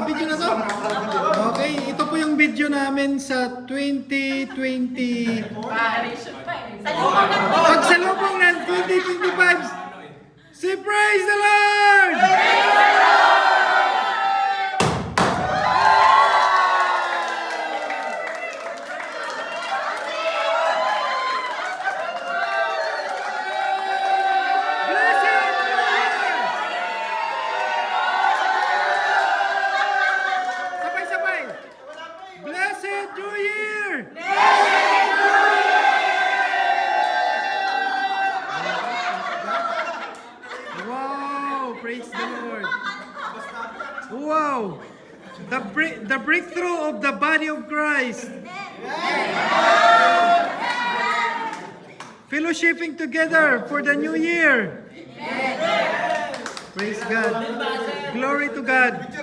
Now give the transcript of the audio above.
Naka-video na to? Okay, ito po yung video namin sa 2020. Pagsalubong ng 2025. Say praise the Lord! Blessed New Year! Wow! Praise the Lord! Wow! The breakthrough of the body of Christ. Fellowshipping together for the new year. Praise God. Glory to God.